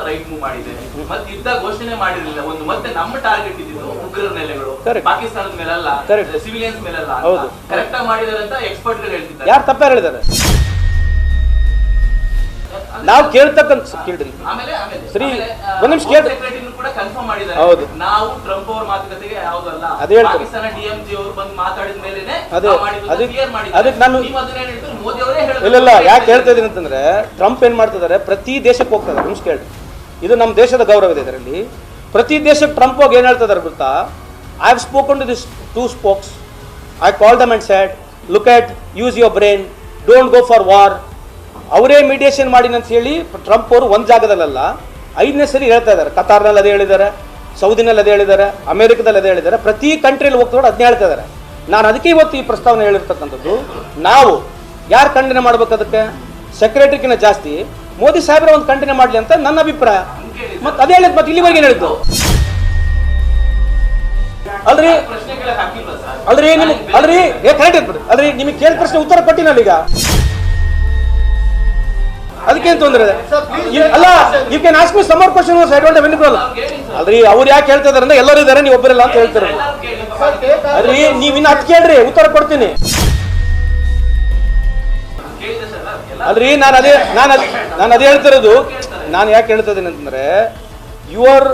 Right move ಮಾಡಿದೆ, ಮತ್ತೆ ಯುದ್ಧ ಘೋಷಣೆ ಮಾಡಿರಲಿಲ್ಲ. ಒಂದು ಮತ್ತೆ ನಮ್ಮ ಟಾರ್ಗೆಟ್ ಇದ್ದಿದ್ದು ಉಗ್ರರ ನೆಲೆಗಳು, ಪಾಕಿಸ್ತಾನದ ಮೇಲಲ್ಲ, ಸಿವಿಲಿಯನ್ಸ್ ಮೇಲಲ್ಲ. ಕರೆಕ್ಟ್ ಆಗಿ ಮಾಡಿದಾರೆ ಅಂತ ಎಕ್ಸ್ಪರ್ಟ್ ಗಳು ಹೇಳ್ತಿದ್ದಾರೆ. ಯಾರು ತಪ್ಪ ಹೇಳಿದ್ದಾರೆ? ನಾವು ಕೇಳ್ತಕ್ಕಂಥ ಕೇಳ್ರಿ ಸರಿ ಒಂದ್ ನಿಮಿಷ ಕೇಳಿ ಕೂಡ ಕನ್ಫರ್ಮ್ ಮಾಡಿದ್ದಾರೆ. ಹೌದು, ನಾವು ಟ್ರಂಪ್ ಅವ್ರ ಮಾತುಕತೆಗೆ ಯಾವುದಲ್ಲ, ಪಾಕಿಸ್ತಾನ ಡಿಎಂಜಿ ಅವರು ಬಂದು ಮಾತಾಡಿದ ಮೇಲೆನೆ ಅದಕ್ಕೆ ನಾನು ಮೋದಿ ಅವರೇ ಇಲ್ಲ ಯಾಕೆ ಹೇಳ್ತಾ ಇದೀನಿ ಅಂತಂದ್ರೆ, ಟ್ರಂಪ್ ಏನ್ ಮಾಡ್ತಿದ್ದಾರೆ, ಪ್ರತಿ ದೇಶಕ್ಕೆ ಹೋಗ್ತಾರೆ. ನಿಮಿಷ ಕೇಳಿ, ಇದು ನಮ್ಮ ದೇಶದ ಗೌರವ ಇದೆ ಇದರಲ್ಲಿ. ಪ್ರತಿ ದೇಶಕ್ಕೆ ಟ್ರಂಪ್ ಹೋಗಿ ಏನ್ ಹೇಳ್ತಿದ್ದಾರೆ ಗೊತ್ತಾ? I have spoken to this two spokes, I call them and said look at, use your brain, don't go for war. ಅವರೇ ಮೀಡಿಯೇಷನ್ ಮಾಡಿ ಅಂತ ಹೇಳಿ ಟ್ರಂಪ್ ಅವರು ಒಂದು ಜಾಗದಲ್ಲ 5ನೇ ಸರಿ ಹೇಳ್ತಾ ಇದ್ದಾರೆ. ಕತಾರ್ನಲ್ಲಿ ಅದೇ ಹೇಳಿದ್ದಾರೆ, ಸೌದಿನಲ್ಲಿ ಅದೇ ಹೇಳಿದ್ದಾರೆ, ಅಮೆರಿಕದಲ್ಲಿ ಅದೇ ಹೇಳಿದ್ದಾರೆ, ಪ್ರತಿ ಕಂಟ್ರಿಯಲ್ಲಿ ಹೋಗ್ತಾರೆ ಅದನ್ನೇ ಹೇಳ್ತಾ ಇದ್ದಾರೆ. ನಾನು ಅದಕ್ಕೆ ಇವತ್ತು ಈ ಪ್ರಸ್ತಾವನೆ ಹೇಳಿರ್ತಕ್ಕಂಥದ್ದು. ನಾವು ಯಾರು ಖಂಡನೆ ಮಾಡ್ಬೇಕು? ಅದಕ್ಕೆ ಸೆಕ್ರೆಟರಿಗಿನ ಜಾಸ್ತಿ ಮೋದಿ ಸಾಹೇಬ್ರ ಒಂದು ಖಂಡನೆ ಮಾಡಲಿ ಅಂತ ನನ್ನ ಅಭಿಪ್ರಾಯ. ಮತ್ತೆ ಅದೇ ಹೇಳಿದ್, ಮತ್ತೆ ಇಲ್ಲಿವರೆಗೆ ಹೇಳಿದ್ದು ಅಲ್ರಿ ಅಲ್ರಿ ನಿಮ್ಗೆ ಅಲ್ರಿ ಕರೆಕ್ಟ್ ಇರ್ಬಿಡ್ರಿ ಅಲ್ರಿ. ನಿಮಗೆ ಕೇಳಿದ ಪ್ರಶ್ನೆ ಉತ್ತರ ಕೊಟ್ಟಿನಲ್ಲ ಈಗ, ಅದಕ್ಕೇನು ತೊಂದರೆ ಅಲ್ಲ? You can ask me some more questions, I don't have any problem. ಅಲ್ರಿ ಅವ್ರು ಯಾಕೆ ಹೇಳ್ತಾ ಇದಾರೆ ಅಂದ್ರೆ ಎಲ್ಲರೂ ಇದಾರೆ, ನೀವು ಒಬ್ಬರಿಲ್ಲ ಅಂತ ಹೇಳ್ತಾರೆ. ಅಲ್ರಿ ನೀವ್ ಇನ್ನು ಹತ್ತು ಕೇಳ್ರಿ, ಉತ್ತರ ಕೊಡ್ತೀನಿ. ಅಲ್ರಿ ನಾನು ಅದೇ ಹೇಳ್ತಿರೋದು. ನಾನು ಯಾಕೆ ಹೇಳ್ತಾ ಇದ್ದೀನಿ ಅಂತಂದ್ರೆ, you are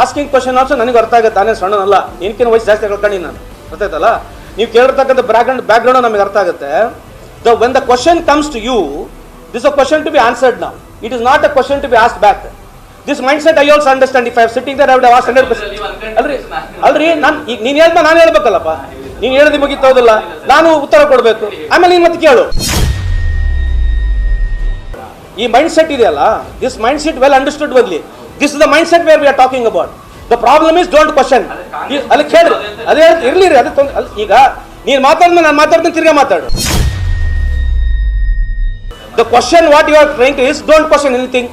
asking question also ನನಗೆ ಅರ್ಥ ಆಗುತ್ತೆ. ನಾನೇ ಸಣ್ಣನಲ್ಲ, ನಿನ್ಕಿನ ವಯಸ್ಸು ಜಾಸ್ತಿ ಕಳ್ಕೊಂಡು ನಾನು ಅರ್ಥ ಆಯ್ತಲ್ಲ. ನೀವು ಕೇಳಿರ್ತಕ್ಕಂಥ ಬ್ಯಾಕ್ಗ್ರೌಂಡ್ ನಮಗೆ ಅರ್ಥ ಆಗುತ್ತೆ. When the question comes to you, this is a question to be answered now. It is not a question to be asked back. This mindset I also understand. If I am sitting there, I would have asked 100%. ಅಲ್ರಿ ನೀನು ಹೇಳ್ದ ನಾನು ಹೇಳ್ಬೇಕಲ್ಲಪ್ಪ. ನೀನು ಹೇಳಿದ ಮುಗಿತೋದಿಲ್ಲ, ನಾನು ಉತ್ತರ ಕೊಡಬೇಕು. ಆಮೇಲೆ ನೀನು ಮತ್ತೆ ಕೇಳು. ಈ ಮೈಂಡ್ ಸೆಟ್ ಇದೆಯಲ್ಲ, this mind set well understood only. This is the mind set where we are talking about. The problem is don't question. ಅಲ್ಲಿ ಕೇಳ್ರಿ, ಅದೇ ಇರ್ಲಿ ರೀ, ಅದೇ ಈಗ ನೀನು ಮಾತಾಡಿದ್ಮೇಲೆ ನಾನು ಮಾತಾಡ್ತೀನಿ, ತಿರ್ಗಾ ಮಾತಾಡು. The question what you are trying to is don't question anything.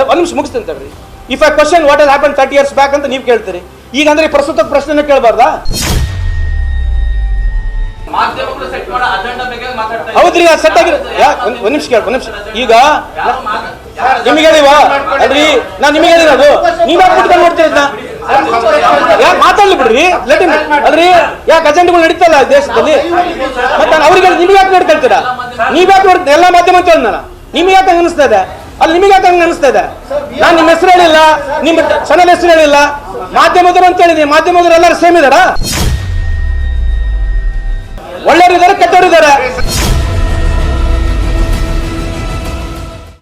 ಒಂದು ನಿಮಿಷ ಮುಗಿಸ್ತೀನಿ ತಡ್ರಿ. If I question what has happen 30 years back ಅಂತ ನೀವು ಕೇಳ್ತೀರಿ. ಈಗ ಅಂದ್ರೆ ಪ್ರಸ್ತುತ ಪ್ರಶ್ನೆ ಕೇಳಬಾರ್ದಾ? ಹೌದ್ರಿ, ಅದು ಸೆಟ್ ಆಗಿರೋ ಒಂದ್ ನಿಮಿಷ ಕೇಳಿ, ಒಂದ್ ನಿಮಿಷ. ಈಗ ನಿಮಗೆ ಹೇಳಿವಾ ಅಲ್ರಿ, ನಾನು ನಿಮಗೆ ಹೇಳಿರೋದು, ನೀವ್ ಯಾಕೆ ಕುಟ್ಕೊಂಡು ನೋಡ್ತೀರ? ಯಾಕೆ ಮಾತಾಡ್ಲಿ ಬಿಡ್ರಿ, ಲೆಟ್ ಅಲ್ರಿ. ಯಾಕೆ ಅಜೆಂಡಗಳು ನಡೀತಲ್ಲ ದೇಶದಲ್ಲಿ, ಮತ್ತೆ ನಾನು ಅವ್ರಿಗೆ ನಿಮ್ಗೆ ಯಾಕೆ ನೋಡ್ಕೊಳ್ತೀರಾ? ನೀವ್ ಯಾಕೆ ನೋಡ್ತೀರ? ಎಲ್ಲ ಮಾಧ್ಯಮ ಅಂತ ಹೇಳಿದ್ನಲ್ಲ, ನಿಮ್ಗೆ ಯಾಕೆ ಹಂಗ ಅನಿಸ್ತಾ ಇದೆ? ಅಲ್ಲಿ ನಿಮಗೆ ಯಾಕೆ ಹಂಗ ಅನಿಸ್ತಾ ಇದೆ? ನಾನು ನಿಮ್ಮ ಹೆಸರು ಹೇಳಿಲ್ಲ, ನಿಮ್ಮ ಚಾನಲ್ ಹೆಸರು ಹೇಳಿಲ್ಲ, ಮಾಧ್ಯಮದವರು ಅಂತ ಹೇಳಿದೀನಿ. ಮಾಧ್ಯಮದವರು ಎಲ್ಲರೂ ಸೇಮ್ ಇದಾರ? ಒಳ್ಳೆಯವರು ಇದಾರೆ, ಕೆಟ್ಟವರು ಇದಾರೆ.